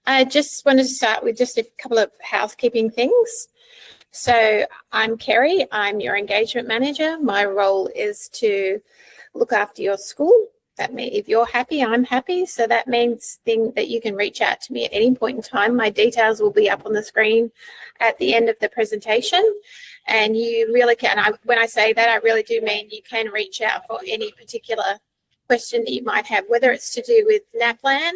I just wanted to start with just a couple of housekeeping things. So I'm Kerry, I'm your engagement manager. My role is to look after your school. That means if you're happy, I'm happy. So that means that you can reach out to me at any point in time. My details will be up on the screen at the end of the presentation. And you really can, when I say that, I really do mean you can reach out for any particular question that you might have, whether it's to do with Naplan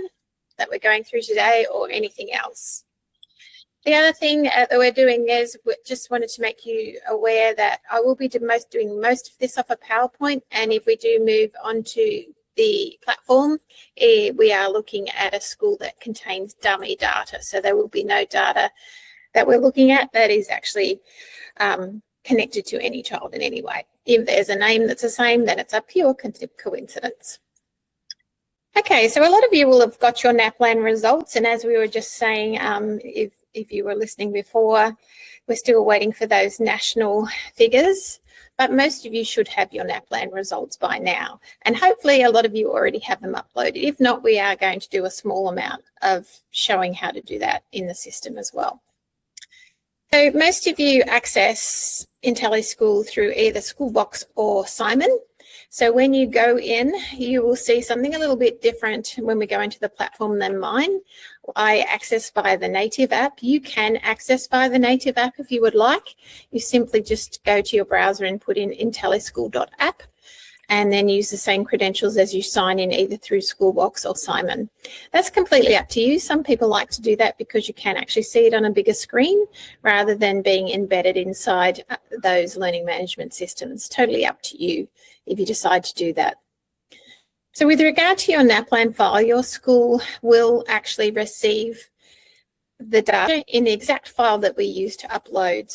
that we're going through today or anything else. The other thing that we're doing is we just wanted to make you aware that I will be doing most of this off a PowerPoint, and if we do move on to the platform, we are looking at a school that contains dummy data, so there will be no data that we're looking at that is actually connected to any child in any way. If there's a name that's the same, then it's a pure coincidence. Okay, so a lot of you will have got your Naplan results, and as we were just saying, if you were listening before, we're still waiting for those national figures, but most of you should have your Naplan results by now, and hopefully a lot of you already have them uploaded. If not, we are going to do a small amount of showing how to do that in the system as well. So most of you access Intellischool through either Schoolbox or Simon. So when you go in, you will see something a little bit different when we go into the platform than mine. I access via the native app. You can access via the native app if you would like. You simply just go to your browser and put in intellischool.app and then use the same credentials as you sign in either through Schoolbox or Simon. That's completely up to you. Some people like to do that because you can actually see it on a bigger screen rather than being embedded inside those learning management systems. Totally up to you if you decide to do that. So with regard to your Naplan file, your school will actually receive the data in the exact file that we use to upload.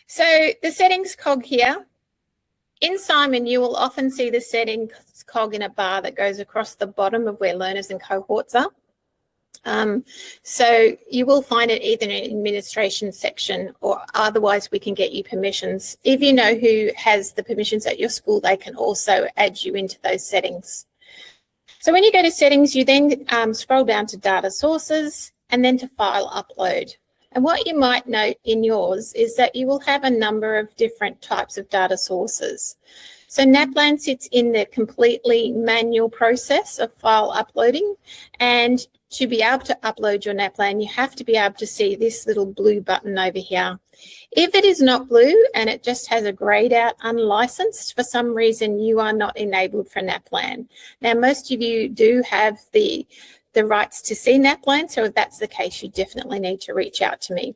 So the settings cog here, in Simon, you will often see the settings cog in a bar that goes across the bottom of where learners and cohorts are. So you will find it either in an administration section or otherwise we can get you permissions. If you know who has the permissions at your school, they can also add you into those settings. So when you go to settings, you then scroll down to data sources and then to file upload. And what you might note in yours is that you will have a number of different types of data sources. So Naplan sits in the completely manual process of file uploading, and to be able to upload your Naplan, you have to be able to see this little blue button over here. If it is not blue and it just has a grayed out unlicensed, for some reason you are not enabled for Naplan. Now, most of you do have the rights to see Naplan, so if that's the case, you definitely need to reach out to me.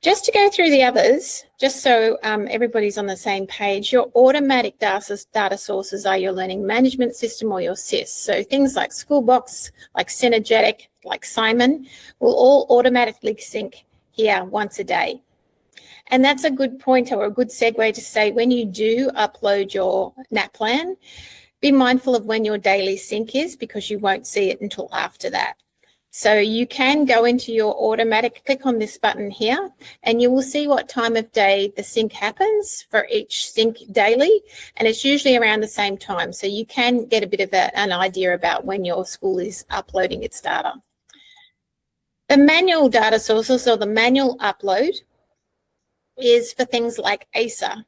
Just to go through the others, just so everybody's on the same page, your automatic data sources are your learning management system or your SIS. So things like Schoolbox, like Synergetic, like Simon, will all automatically sync here once a day. And that's a good point or a good segue to say when you do upload your Naplan, be mindful of when your daily sync is because you won't see it until after that. So you can go into your automatic, click on this button here, and you will see what time of day the sync happens for each sync daily, and it's usually around the same time. So you can get a bit of an idea about when your school is uploading its data. The manual data sources or the manual upload is for things like ASA,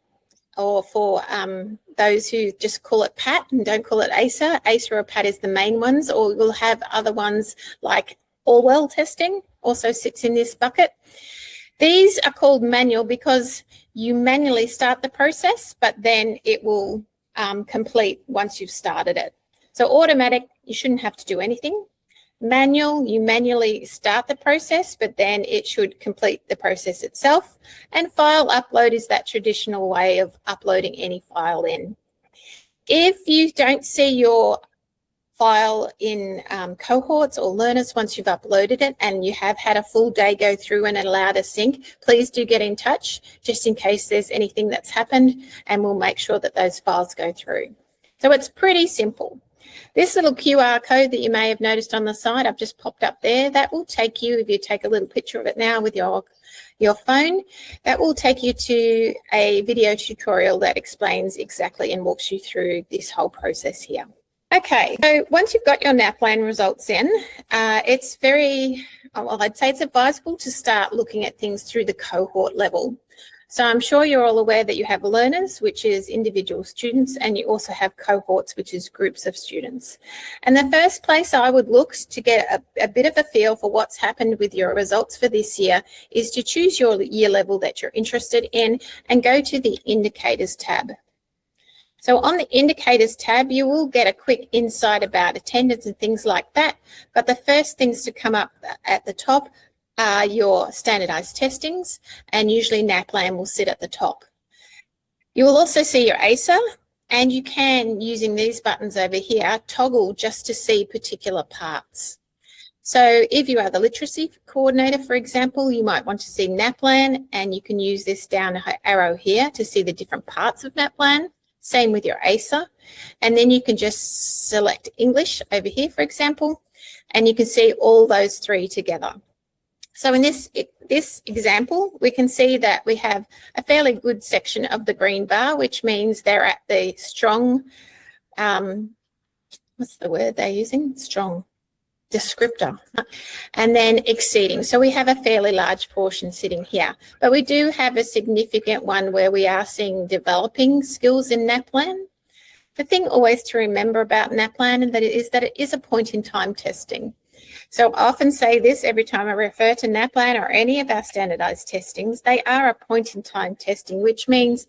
or for those who just call it PAT and don't call it ASA. ASA or PAT is the main ones, or we'll have other ones like Orwell testing also sits in this bucket. These are called manual because you manually start the process, but then it will complete once you've started it. So automatic, you shouldn't have to do anything. Manual, you manually start the process, but then it should complete the process itself. And file upload is that traditional way of uploading any file in. If you don't see your file in cohorts or learners once you've uploaded it and you have had a full day go through and allowed a sync, please do get in touch just in case there's anything that's happened, and we'll make sure that those files go through. So it's pretty simple. This little QR code that you may have noticed on the side, I've just popped up there, that will take you, if you take a little picture of it now with your phone, that will take you to a video tutorial that explains exactly and walks you through this whole process here. Okay, so once you've got your Naplan results in, it's very, well, I'd say it's advisable to start looking at things through the cohort level. So I'm sure you're all aware that you have learners, which is individual students, and you also have cohorts, which is groups of students. And the first place I would look to get a bit of a feel for what's happened with your results for this year is to choose your year level that you're interested in and go to the Indicators tab. So on the Indicators tab, you will get a quick insight about attendance and things like that. But the first things to come up at the top are your standardised testings, and usually Naplan will sit at the top. You will also see your ASA, and you can, using these buttons over here, toggle just to see particular parts. So if you are the literacy coordinator, for example, you might want to see Naplan, and you can use this down arrow here to see the different parts of Naplan. Same with your ASA. And then you can just select English over here, for example, and you can see all those three together. So in this example, we can see that we have a fairly good section of the green bar, which means they're at the strong, what's the word they're using? Strong descriptor, and then exceeding. So we have a fairly large portion sitting here, but we do have a significant one where we are seeing developing skills in Naplan. The thing always to remember about Naplan and that it is a point in time testing. So I often say this every time I refer to Naplan or any of our standardized testings, they are a point in time testing, which means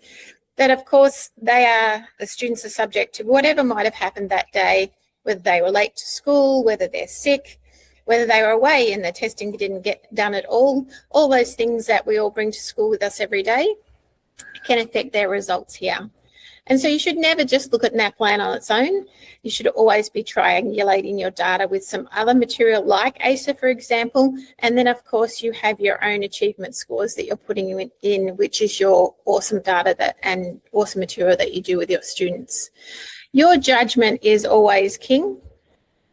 that of course the students are subject to whatever might have happened that day, whether they were late to school, whether they're sick, whether they were away and the testing didn't get done at all those things that we all bring to school with us every day can affect their results here. And so you should never just look at Naplan on its own. You should always be triangulating your data with some other material like ASA, for example. And then, of course, you have your own achievement scores that you're putting in, which is your awesome data and awesome material that you do with your students. Your judgment is always king.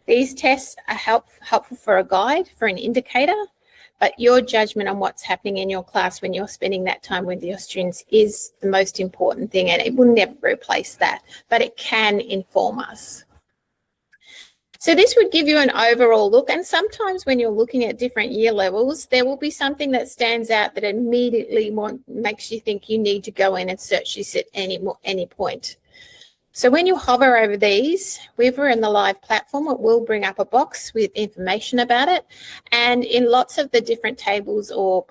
These tests are helpful for a guide, for an indicator, but your judgment on what's happening in your class when you're spending that time with your students is the most important thing, and it will never replace that, but it can inform us. So this would give you an overall look, and sometimes when you're looking at different year levels, there will be something that stands out that immediately makes you think you need to go in and search this at any point. So when you hover over these, if we're in the live platform, it will bring up a box with information about it. And in lots of the different tables or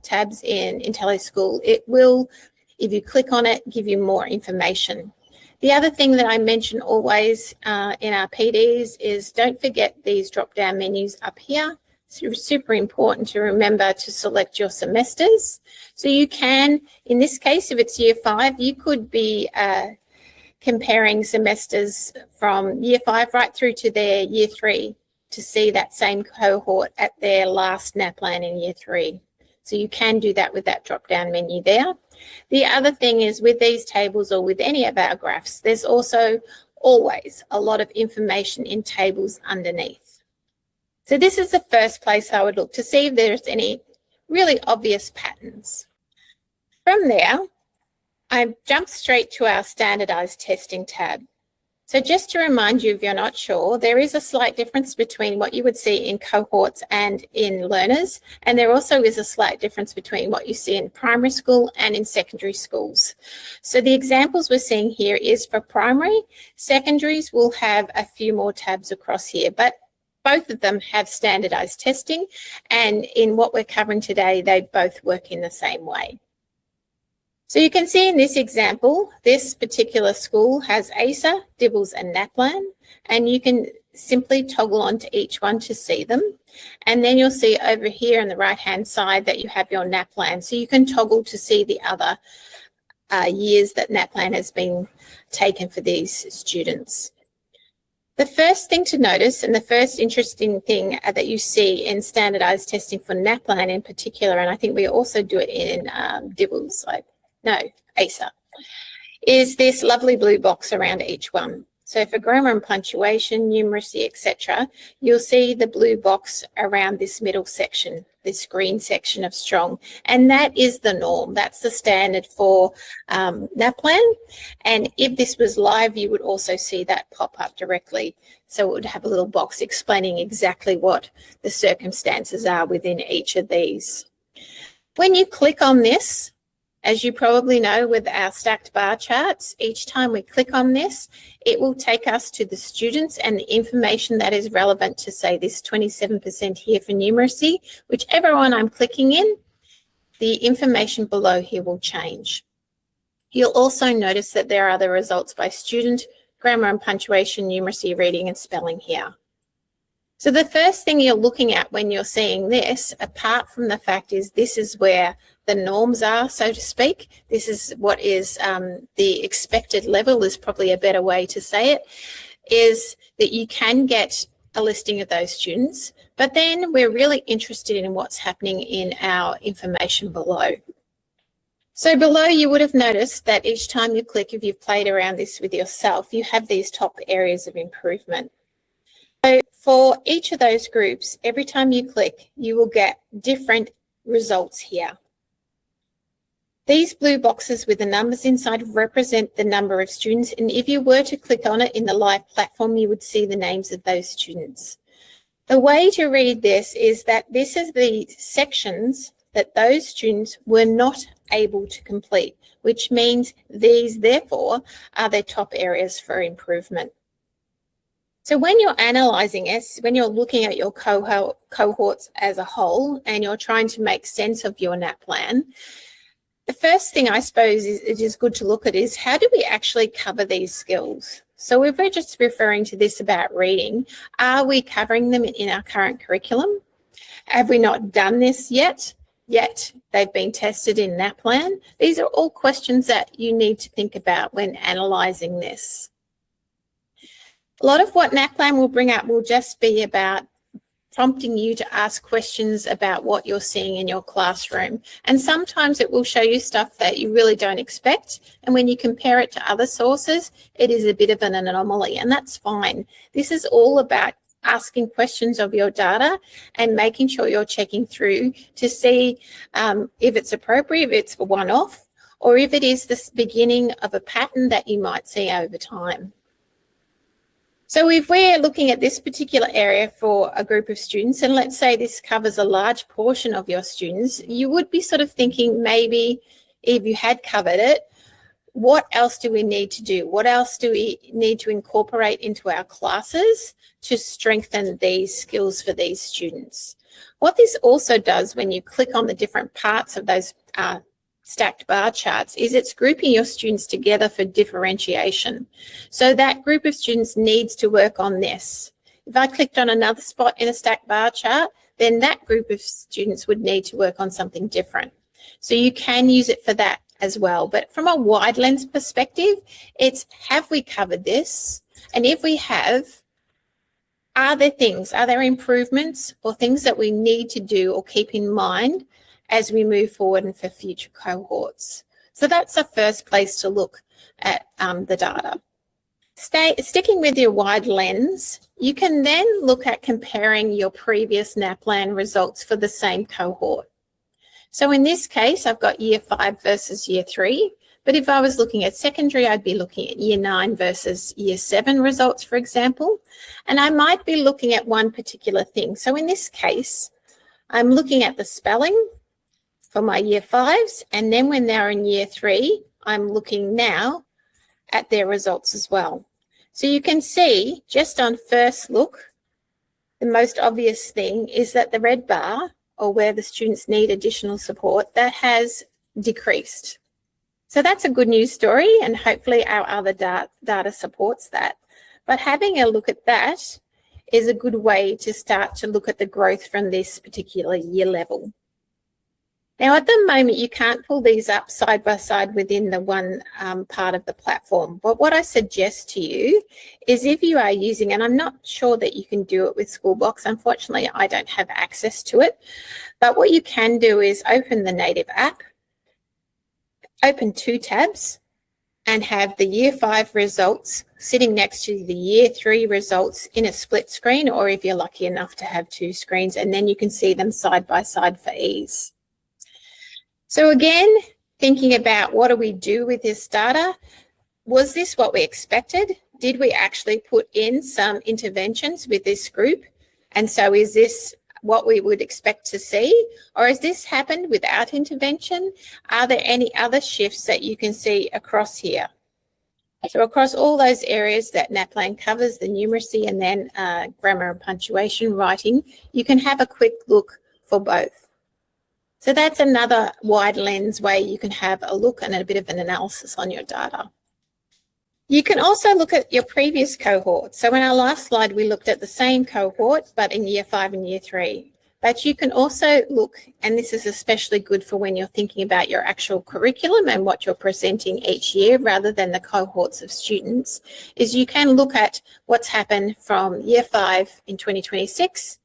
tabs in Intellischool, it will, if you click on it, give you more information. The other thing that I mention always in our PDs is don't forget these drop-down menus up here. It's super important to remember to select your semesters. So you can, in this case, if it's year 5, you could be comparing semesters from year 5 right through to their year 3 to see that same cohort at their last Naplan in year 3. So you can do that with that drop-down menu there. The other thing is with these tables or with any of our graphs, there's also always a lot of information in tables underneath. So this is the first place I would look to see if there's any really obvious patterns. From there, I jumped straight to our standardized testing tab. So just to remind you, if you're not sure, there is a slight difference between what you would see in cohorts and in learners, and there also is a slight difference between what you see in primary school and in secondary schools. So the examples we're seeing here is for primary. Secondaries will have a few more tabs across here, but both of them have standardized testing, and in what we're covering today, they both work in the same way. So you can see in this example, this particular school has ASA, DIBELS and Naplan, and you can simply toggle onto each one to see them. And then you'll see over here on the right-hand side that you have your Naplan. So you can toggle to see the other years that Naplan has been taken for these students. The first thing to notice and the first interesting thing that you see in standardized testing for Naplan in particular, and I think we also do it in DIBELS, ASA, is this lovely blue box around each one. So for grammar and punctuation, numeracy, etc., you'll see the blue box around this middle section, this green section of strong. And that is the norm. That's the standard for Naplan. And if this was live, you would also see that pop up directly. So it would have a little box explaining exactly what the circumstances are within each of these. When you click on this, as you probably know with our stacked bar charts, each time we click on this, it will take us to the students and the information that is relevant to, say, this 27% here for numeracy. Whichever one I'm clicking in, the information below here will change. You'll also notice that there are the results by student, grammar and punctuation, numeracy, reading and spelling here. So the first thing you're looking at when you're seeing this, apart from the fact is this is where the norms are, so to speak. This is what is the expected level is probably a better way to say it, is that you can get a listing of those students, but then we're really interested in what's happening in our information below. So below you would have noticed that each time you click, if you've played around this with yourself, you have these top areas of improvement. So for each of those groups, every time you click, you will get different results here. These blue boxes with the numbers inside represent the number of students, and if you were to click on it in the live platform, you would see the names of those students. The way to read this is that this is the sections that those students were not able to complete, which means these, therefore, are their top areas for improvement. So when you're analysing it, when you're looking at your cohorts as a whole and you're trying to make sense of your Naplan, the first thing I suppose it is good to look at is how do we actually cover these skills? So if we're just referring to this about reading, are we covering them in our current curriculum? Have we not done this yet they've been tested in Naplan? These are all questions that you need to think about when analysing this. A lot of what Naplan will bring up will just be about prompting you to ask questions about what you're seeing in your classroom. And sometimes it will show you stuff that you really don't expect. And when you compare it to other sources, it is a bit of an anomaly, and that's fine. This is all about asking questions of your data and making sure you're checking through to see if it's appropriate, if it's a one-off, or if it is the beginning of a pattern that you might see over time. So if we're looking at this particular area for a group of students, and let's say this covers a large portion of your students, you would be sort of thinking maybe if you had covered it, what else do we need to do? What else do we need to incorporate into our classes to strengthen these skills for these students? What this also does when you click on the different parts of those stacked bar charts is it's grouping your students together for differentiation. So that group of students needs to work on this. If I clicked on another spot in a stacked bar chart, then that group of students would need to work on something different. So you can use it for that as well. But from a wide lens perspective, it's have we covered this? And if we have, are there improvements or things that we need to do or keep in mind as we move forward and for future cohorts? So that's the first place to look at the data. Sticking with your wide lens, you can then look at comparing your previous Naplan results for the same cohort. So in this case, I've got year 5 versus year 3, but if I was looking at secondary, I'd be looking at year 9 versus year 7 results, for example, and I might be looking at one particular thing. So in this case, I'm looking at the spelling for my year 5s, and then when they're in year 3, I'm looking now at their results as well. So you can see just on first look, the most obvious thing is that the red bar, or where the students need additional support, that has decreased. So that's a good news story, and hopefully our other data supports that. But having a look at that is a good way to start to look at the growth from this particular year level. Now, at the moment, you can't pull these up side by side within the one part of the platform. But what I suggest to you is if you are using, and I'm not sure that you can do it with Schoolbox, unfortunately, I don't have access to it. But what you can do is open the native app, open 2 tabs, and have the year 5 results sitting next to the year 3 results in a split screen, or if you're lucky enough to have 2 screens, and then you can see them side by side for ease. So again, thinking about what do we do with this data? Was this what we expected? Did we actually put in some interventions with this group? And so is this what we would expect to see? Or has this happened without intervention? Are there any other shifts that you can see across here? So across all those areas that Naplan covers, the numeracy and then grammar and punctuation writing, you can have a quick look for both. So that's another wide lens way you can have a look and a bit of an analysis on your data. You can also look at your previous cohort. So in our last slide, we looked at the same cohort, but in year 5 and year 3. But you can also look, and this is especially good for when you're thinking about your actual curriculum and what you're presenting each year rather than the cohorts of students, is you can look at what's happened from year 5 in 2026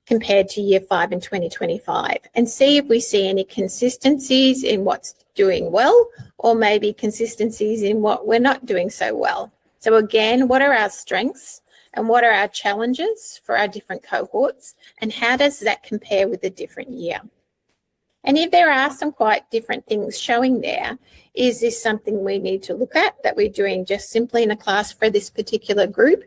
compared to year 5 in 2025 and see if we see any consistencies in what's doing well, or maybe consistencies in what we're not doing so well. So again, what are our strengths and what are our challenges for our different cohorts, and how does that compare with a different year? And if there are some quite different things showing there, is this something we need to look at that we're doing just simply in a class for this particular group?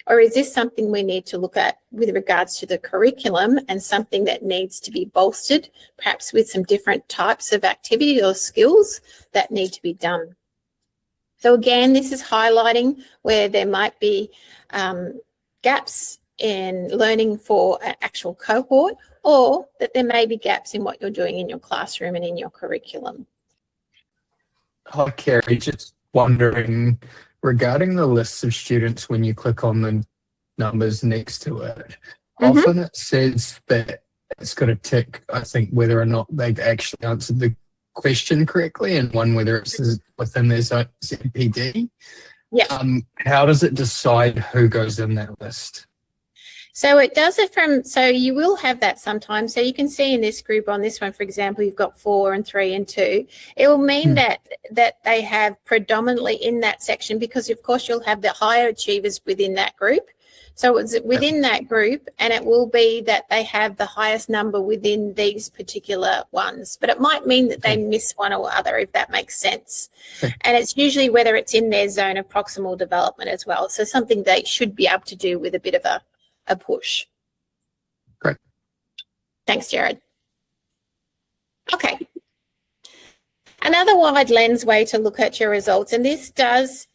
Or is this something we need to look at with regards to the curriculum and something that needs to be bolstered, perhaps with some different types of activity or skills that need to be done? So again, this is highlighting where there might be gaps in learning for an actual cohort, or that there may be gaps in what you're doing in your classroom and in your curriculum. Hi, Kerry, just wondering, regarding the lists of students, when you click on the numbers next to it, often it says that it's got a tick, I think, whether or not they've actually answered the question correctly, and one whether it's within their ZPD. Yeah. How does it decide who goes in that list? So it does it from, so you will have that sometimes. So you can see in this group, on this one, for example, you've got 4 and 3 and 2. It will mean that they have predominantly in that section, because of course you'll have the higher achievers within that group. So it's within that group, and it will be that they have the highest number within these particular ones. But it might mean that they miss one or other, if that makes sense. And it's usually whether it's in their zone of proximal development as well. So something they should be able to do with a bit of a push. Great. Thanks, Jared. Okay. Another wide lens way to look at your results, and this does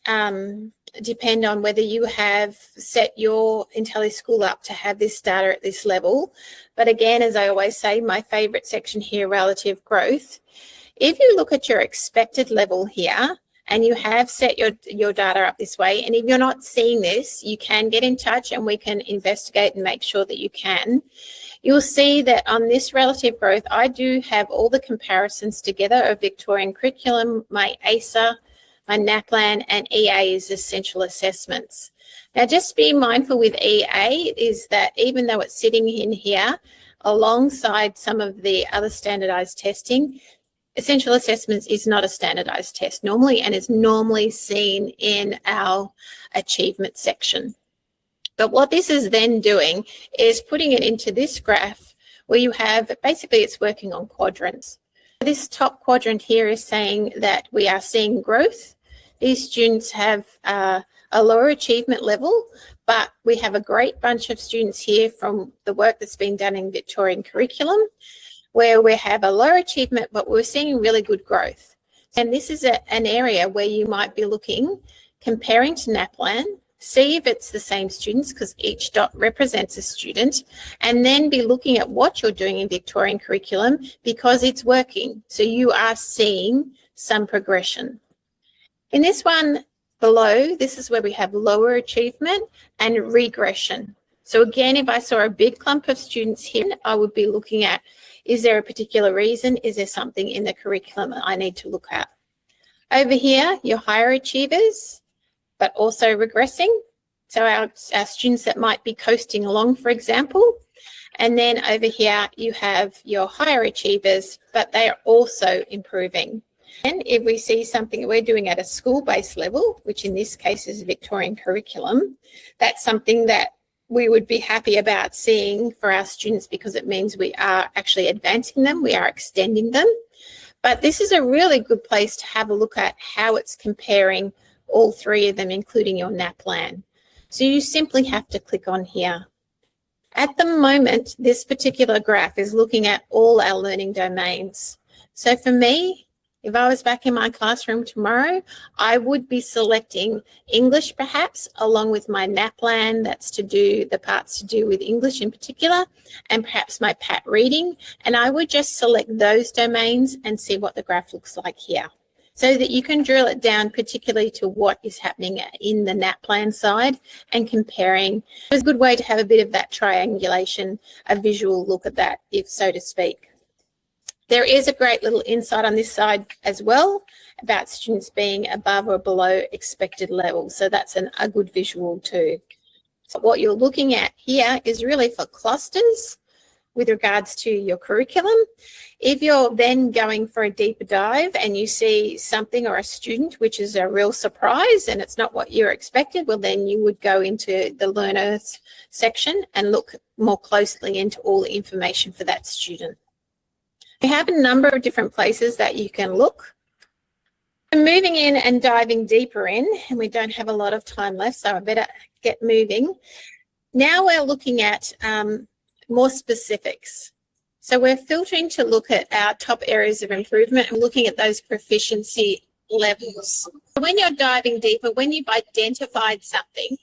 depend on whether you have set your Intellischool up to have this data at this level. But again, as I always say, my favorite section here, relative growth. If you look at your expected level here, and you have set your data up this way, and if you're not seeing this, you can get in touch and we can investigate and make sure that you can. You'll see that on this relative growth, I do have all the comparisons together of Victorian curriculum, my ASA, my Naplan, and EA is essential assessments. Now, just be mindful with EA is that even though it's sitting in here alongside some of the other standardized testing, essential assessments is not a standardized test normally, and is normally seen in our achievement section. But what this is then doing is putting it into this graph where you have, basically it's working on quadrants. This top quadrant here is saying that we are seeing growth. These students have a lower achievement level, but we have a great bunch of students here from the work that's been done in Victorian curriculum, where we have a lower achievement, but we're seeing really good growth. And this is an area where you might be looking, comparing to Naplan, see if it's the same students, because each dot represents a student, and then be looking at what you're doing in Victorian curriculum, because it's working. So you are seeing some progression. In this one below, this is where we have lower achievement and regression. So again, if I saw a big clump of students here, I would be looking at, is there a particular reason? Is there something in the curriculum that I need to look at? Over here, your higher achievers, but also regressing. So our students that might be coasting along, for example. And then over here, you have your higher achievers, but they are also improving. And if we see something that we're doing at a school-based level, which in this case is a Victorian curriculum, that's something that we would be happy about seeing for our students because it means we are actually advancing them, we are extending them. But this is a really good place to have a look at how it's comparing all three of them, including your Naplan. So you simply have to click on here. At the moment, this particular graph is looking at all our learning domains. So for me, if I was back in my classroom tomorrow, I would be selecting English perhaps, along with my Naplan, that's to do the parts to do with English in particular, and perhaps my PAT reading. And I would just select those domains and see what the graph looks like here, so that you can drill it down particularly to what is happening in the Naplan side and comparing. It's a good way to have a bit of that triangulation, a visual look at that, if so to speak. There is a great little insight on this side as well about students being above or below expected levels. So that's a good visual too. So what you're looking at here is really for clusters with regards to your curriculum. If you're then going for a deeper dive and you see something or a student which is a real surprise and it's not what you're expected, well then you would go into the learners section and look more closely into all the information for that student. We have a number of different places that you can look. Moving in and diving deeper in, and we don't have a lot of time left, so I better get moving. Now we're looking at more specifics. So we're filtering to look at our top areas of improvement and looking at those proficiency levels. When you're diving deeper, when you've identified something,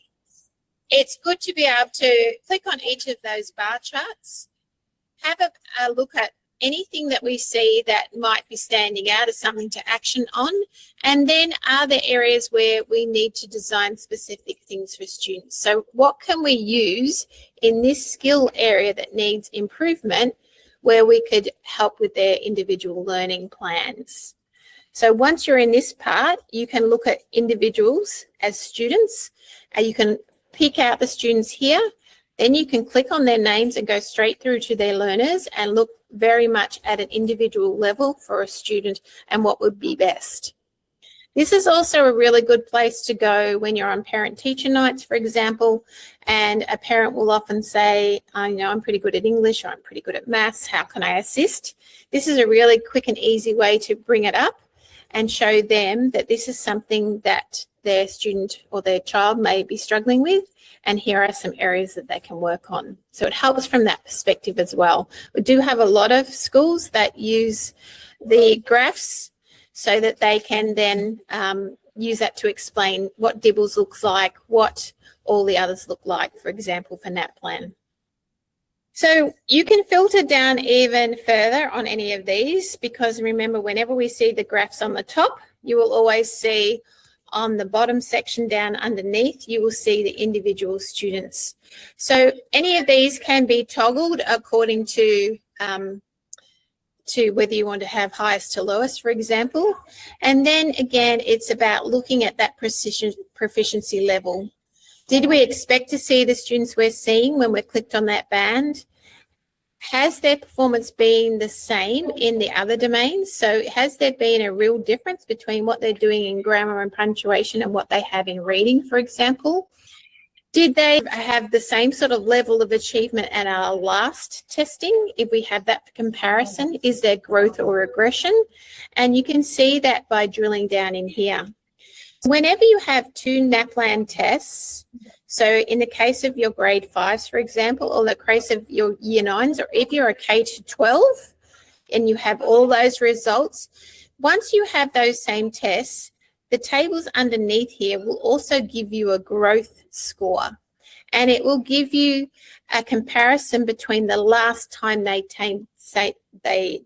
it's good to be able to click on each of those bar charts, have a look at anything that we see that might be standing out as something to action on, and then are there areas where we need to design specific things for students. So what can we use in this skill area that needs improvement where we could help with their individual learning plans? So once you're in this part, you can look at individuals as students, and you can pick out the students here. Then you can click on their names and go straight through to their learners and look very much at an individual level for a student and what would be best. This is also a really good place to go when you're on parent-teacher nights, for example, and a parent will often say, I know I'm pretty good at English or I'm pretty good at maths, how can I assist? This is a really quick and easy way to bring it up and show them that this is something that their student or their child may be struggling with, and here are some areas that they can work on. So it helps from that perspective as well. We do have a lot of schools that use the graphs so that they can then use that to explain what Dibbles looks like, what all the others look like, for example, for Naplan. So you can filter down even further on any of these, because remember, whenever we see the graphs on the top, you will always see on the bottom section down underneath, you will see the individual students. So any of these can be toggled according to whether you want to have highest to lowest, for example. And then again, it's about looking at that proficiency level. Did we expect to see the students we're seeing when we clicked on that band? Has their performance been the same in the other domains? So has there been a real difference between what they're doing in grammar and punctuation and what they have in reading, for example? Did they have the same sort of level of achievement at our last testing? If we have that comparison, is there growth or regression? And you can see that by drilling down in here. Whenever you have two Naplan tests, so in the case of your grade 5s, for example, or the case of your year 9s, or if you're a K-12 and you have all those results, once you have those same tests, the tables underneath here will also give you a growth score, and it will give you a comparison between the last time they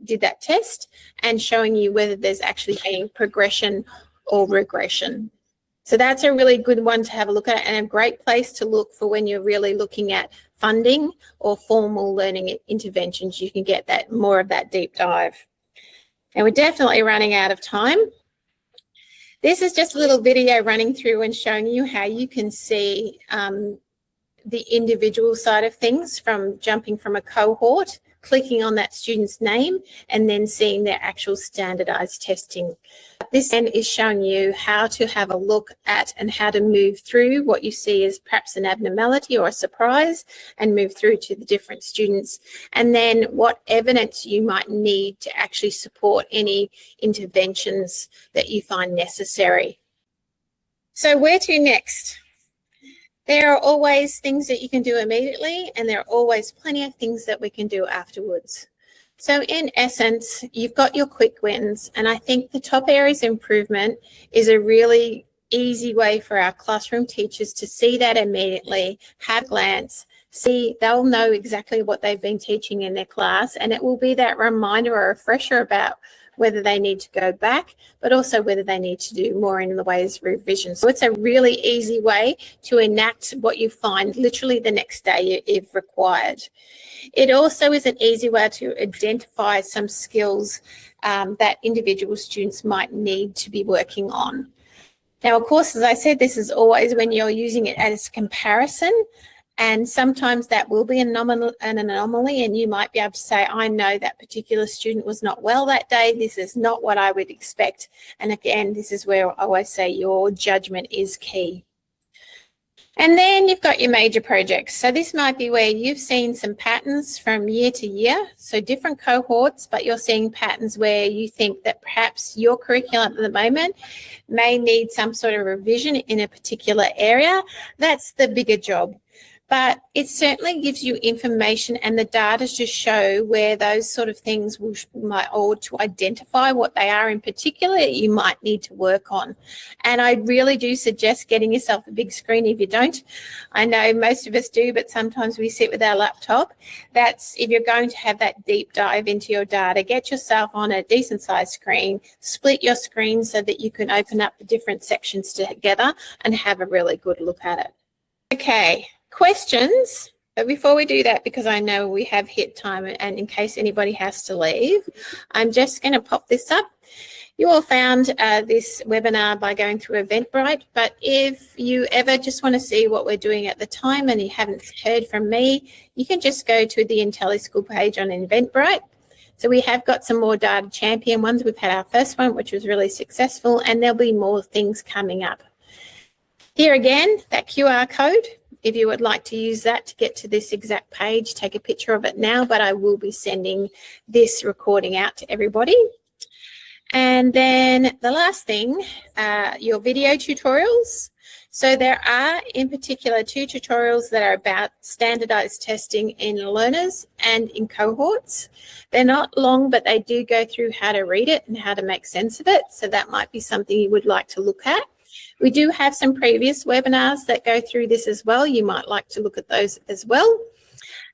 did that test and showing you whether there's actually been progression or regression. So that's a really good one to have a look at, and a great place to look for when you're really looking at funding or formal learning interventions. You can get that more of that deep dive. And we're definitely running out of time. This is just a little video running through and showing you how you can see the individual side of things from jumping from a cohort clicking on that student's name and then seeing their actual standardized testing. This then is showing you how to have a look at and how to move through what you see as perhaps an abnormality or a surprise and move through to the different students, and then what evidence you might need to actually support any interventions that you find necessary. So where to next? There are always things that you can do immediately, and there are always plenty of things that we can do afterwards. So in essence, you've got your quick wins, and I think the top areas of improvement is a really easy way for our classroom teachers to see that immediately, have a glance, see, they'll know exactly what they've been teaching in their class, and it will be that reminder or refresher about whether they need to go back, but also whether they need to do more in the ways of revision. So it's a really easy way to enact what you find literally the next day if required. It also is an easy way to identify some skills that individual students might need to be working on. Now, of course, as I said, this is always when you're using it as a comparison, and sometimes that will be an anomaly, and you might be able to say, I know that particular student was not well that day. This is not what I would expect. And again, this is where I always say your judgment is key. And then you've got your major projects. So this might be where you've seen some patterns from year to year, so different cohorts, but you're seeing patterns where you think that perhaps your curriculum at the moment may need some sort of revision in a particular area. That's the bigger job. But it certainly gives you information and the data to show where those sort of things or to identify what they are in particular you might need to work on. And I really do suggest getting yourself a big screen if you don't. I know most of us do, but sometimes we sit with our laptop. That's if you're going to have that deep dive into your data, get yourself on a decent sized screen, split your screen so that you can open up the different sections together and have a really good look at it. Okay. Questions, but before we do that, because I know we have hit time and in case anybody has to leave, I'm just going to pop this up. You all found this webinar by going through Eventbrite, but if you ever just want to see what we're doing at the time and you haven't heard from me, you can just go to the Intellischool page on Eventbrite. So we have got some more data champion ones. We've had our first one, which was really successful, and there'll be more things coming up. Here again, that QR code. If you would like to use that to get to this exact page, take a picture of it now, but I will be sending this recording out to everybody. And then the last thing, your video tutorials. So there are in particular 2 tutorials that are about standardized testing in learners and in cohorts. They're not long, but they do go through how to read it and how to make sense of it. So that might be something you would like to look at. We do have some previous webinars that go through this as well. You might like to look at those as well.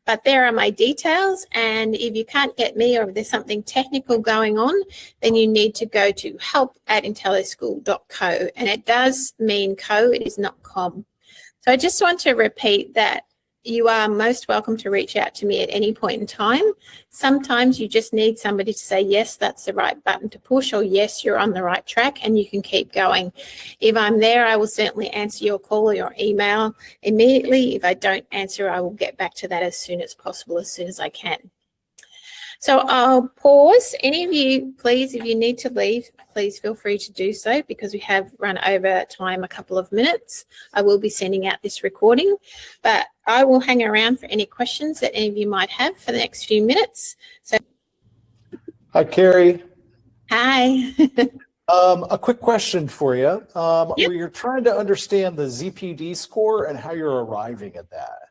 But there are my details, and if you can't get me or if there's something technical going on, then you need to go to help@intellischool.co, and it does mean co, it is not com. So I just want to repeat that you are most welcome to reach out to me at any point in time. Sometimes you just need somebody to say, yes, that's the right button to push, or yes, you're on the right track, and you can keep going. If I'm there, I will certainly answer your call or your email immediately. If I don't answer, I will get back to that as soon as possible, as soon as I can. So I'll pause. Any of you, please, if you need to leave, please feel free to do so because we have run over time a couple of minutes. I will be sending out this recording, but I will hang around for any questions that any of you might have for the next few minutes. So, hi, Carrie. Hi. A quick question for you. Yep. We're trying to understand the ZPD score and how you're arriving at that.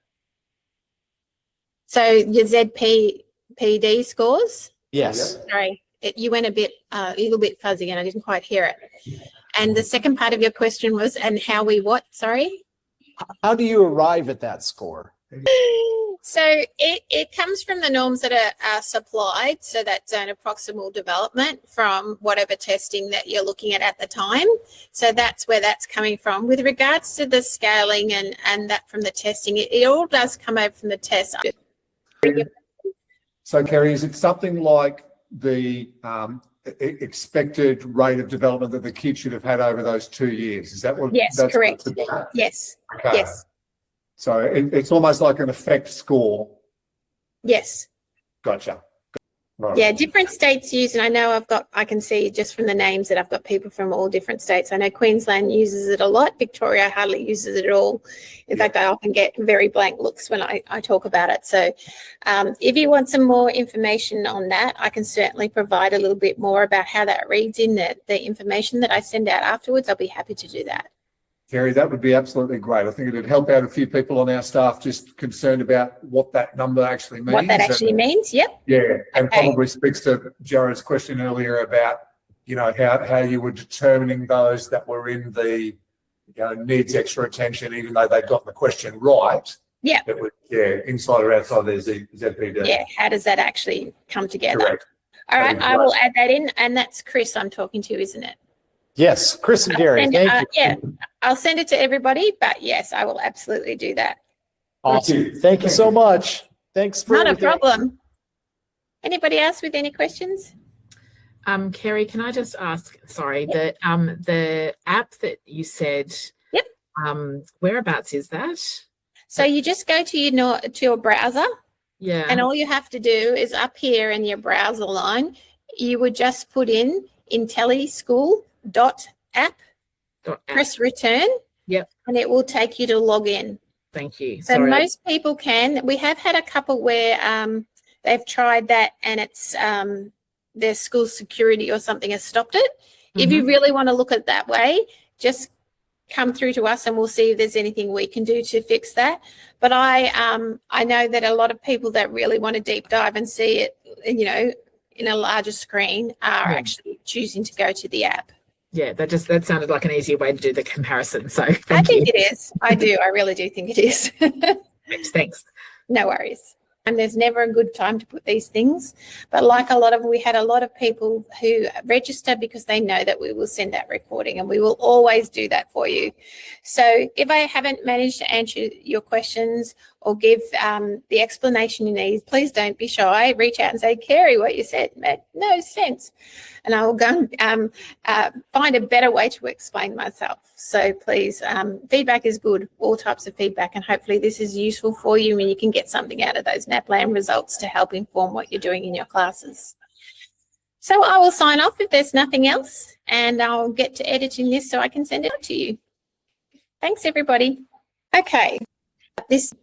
So your ZPD scores? Yes. Sorry, you went a little bit fuzzy and I didn't quite hear it. And the second part of your question was, and how we what? Sorry? How do you arrive at that score? So it comes from the norms that are supplied. So that's zone of proximal development from whatever testing that you're looking at the time. So that's where that's coming from. With regards to the scaling and that from the testing, it all does come over from the test. So, Kerry, is it something like the expected rate of development that the kids should have had over those 2 years? Is that what? Yes, that's correct. What's about? Yes. Okay. Yes. So it's almost like an effect score. Yes. Gotcha. Right. Yeah, different states use, and I know I can see just from the names that I've got people from all different states. I know Queensland uses it a lot. Victoria hardly uses it at all. In fact, I often get very blank looks when I talk about it. So if you want some more information on that, I can certainly provide a little bit more about how that reads in the information that I send out afterwards. I'll be happy to do that. Kerry, that would be absolutely great. I think it would help out a few people on our staff just concerned about what that number actually means. What that actually means, yep. Yeah, and Okay. probably speaks to Jared's question earlier about, you know, how you were determining those that were in the, you know, needs extra attention, even though they'd got the question right. Yeah. It would, yeah, inside or outside their ZPD. Yeah, how does that actually come together? Correct. All right, That'd be I will add that in, and that's Chris I'm talking to, isn't it? Yes, Chris and Gary, thank you. Yeah, I'll send it to everybody, but yes, I will absolutely do that. Awesome. Thank you so much. Thanks for Not a everything. problem. Anybody else with any questions? Kerry, can I just ask, sorry, the app that you said, Yep. Whereabouts is that? So you just go to your browser, Yeah. and all you have to do is up here in your browser line, you would just put in Intellischool.app, press return, Yep. and it will take you to log in. Thank you. So Sorry. most people can. We have had a couple where they've tried that and it's their school security or something has stopped it. If you really want to look at it that way, just come through to us and we'll see if there's anything we can do to fix that. But I know that a lot of people that really want to deep dive and see it, you know, in a larger screen are actually choosing to go to the app. Yeah, that sounded like an easier way to do the comparison. So I thank you. think it is. I do. I really do think it is. Thanks. No worries. And there's never a good time to put these things. But like we had a lot of people who register because they know that we will send that recording, and we will always do that for you. So if I haven't managed to answer your questions or give the explanation you need, please don't be shy. Reach out and say, Kerry, what you said made no sense. And I will go and find a better way to explain myself. So please, feedback is good, all types of feedback, and hopefully this is useful for you and you can get something out of those Naplan results to help inform what you're doing in your classes. So I will sign off if there's nothing else, and I'll get to editing this so I can send it out to you. Thanks, everybody. Okay, this